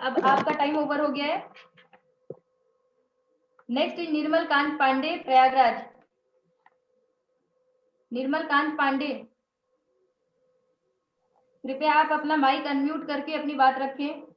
अब आपका time over हो गया है। नेक्स्ट इज निर्मल कांत पांडे, प्रयागराज। निर्मल कांत पांडे, कृपया आप अपना माइक अनम्यूट करके अपनी बात रखें।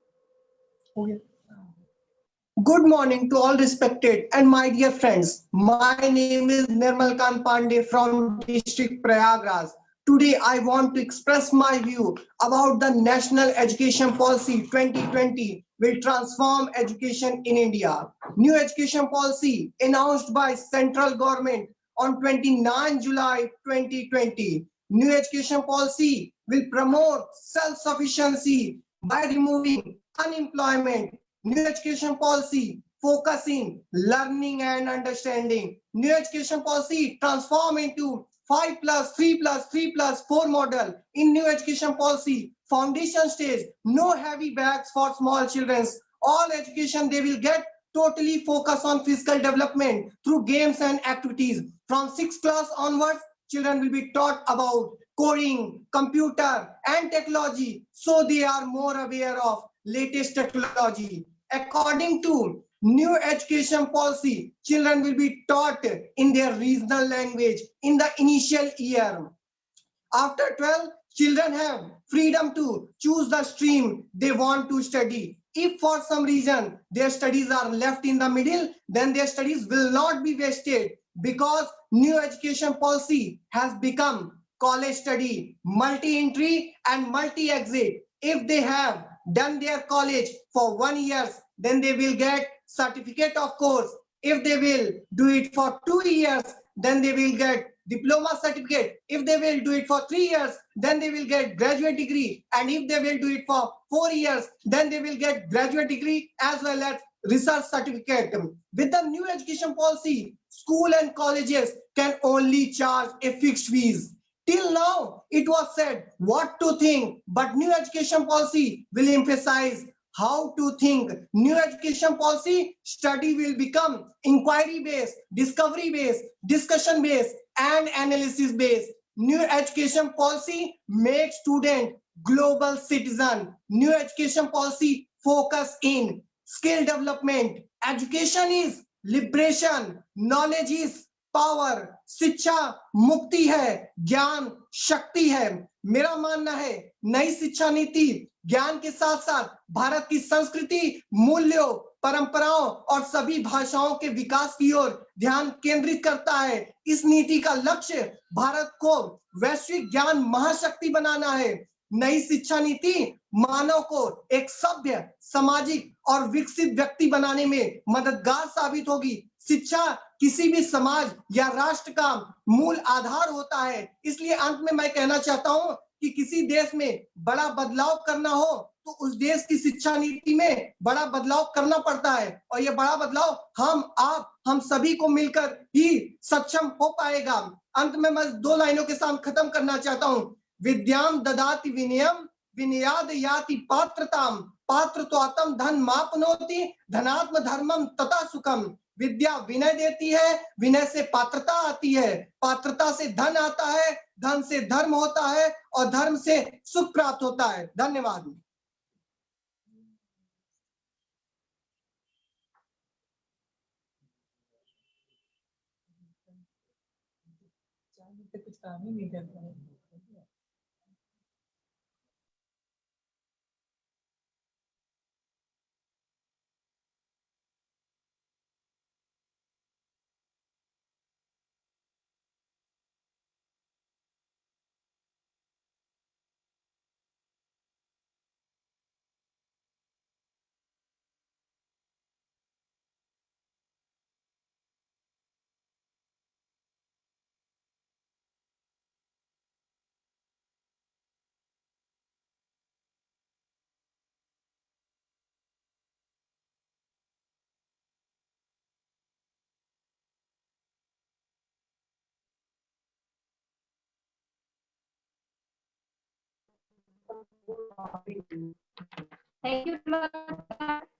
Good morning to all respected and my dear friends. My name is Nirmal Kant Pandey from district Prayagraj. Today I want to express my view about the National Education Policy 2020 will transform education in India. New education policy announced by central government on 29 July 2020. New education policy will promote self-sufficiency by removing unemployment. New education policy focusing learning and understanding. New education policy transform into 5 plus 3 plus 3 plus 4 model. In new education policy, foundation stage, no heavy bags for small children. All education they will get totally focus on physical development through games and activities. From 6th class onwards, children will be taught about coding, computer and technology, so they are more aware of latest technology. According to new education policy, children will be taught in their regional language in the initial year. After 12, children have freedom to choose the stream they want to study. If for some reason their studies are left in the middle, then their studies will not be wasted, because new education policy has become college study, multi-entry and multi-exit. If they have done their college for 1 year, then they will get certificate of course. If they will do it for 2 years, then they will get diploma certificate. If they will do it for 3 years, then they will get graduate degree. And if they will do it for 4 years, then they will get graduate degree as well as research certificate. With the new education policy, school and colleges can only charge a fixed fees. Till now, it was said what to think, but new education policy will emphasize how to think. New education policy study will become inquiry based, discovery based, discussion based and analysis based. New education policy makes student global citizen. New education policy focus in skill development. Education is liberation, knowledge is power, शिक्षा मुक्ति है, ज्ञान शक्ति है। मेरा मानना है नई शिक्षा नीति ज्ञान के साथ साथ भारत की संस्कृति, मूल्यों, परंपराओं और सभी भाषाओं के विकास की ओर ध्यान केंद्रित करता है। इस नीति का लक्ष्य भारत को वैश्विक ज्ञान महाशक्ति बनाना है। नई शिक्षा नीति मानव को एक सभ्य, सामाजिक और विकसित व्यक्ति बनाने में मददगार साबित होगी। शिक्षा किसी भी समाज या राष्ट्र का मूल आधार होता है। इसलिए अंत में मैं कहना चाहता हूं कि किसी देश में बड़ा बदलाव करना हो तो उस देश की शिक्षा नीति में बड़ा बदलाव करना पड़ता है, और ये बड़ा बदलाव हम सभी को मिलकर ही सक्षम हो पाएगा। अंत में मैं 2 लाइनों के साथ खत्म करना चाहता हूं। विद्याम ददाति विनयम, विनयाद याति पात्रताम, पात्रत्वातम धन मापनोति, धनात्म धर्मम तथा सुखम। विद्या विनय देती है, विनय से पात्रता आती है, पात्रता से धन आता है, धन से धर्म होता है और धर्म से सुख प्राप्त होता है। धन्यवाद। कुछ काम ही नहीं करता है। Thank you.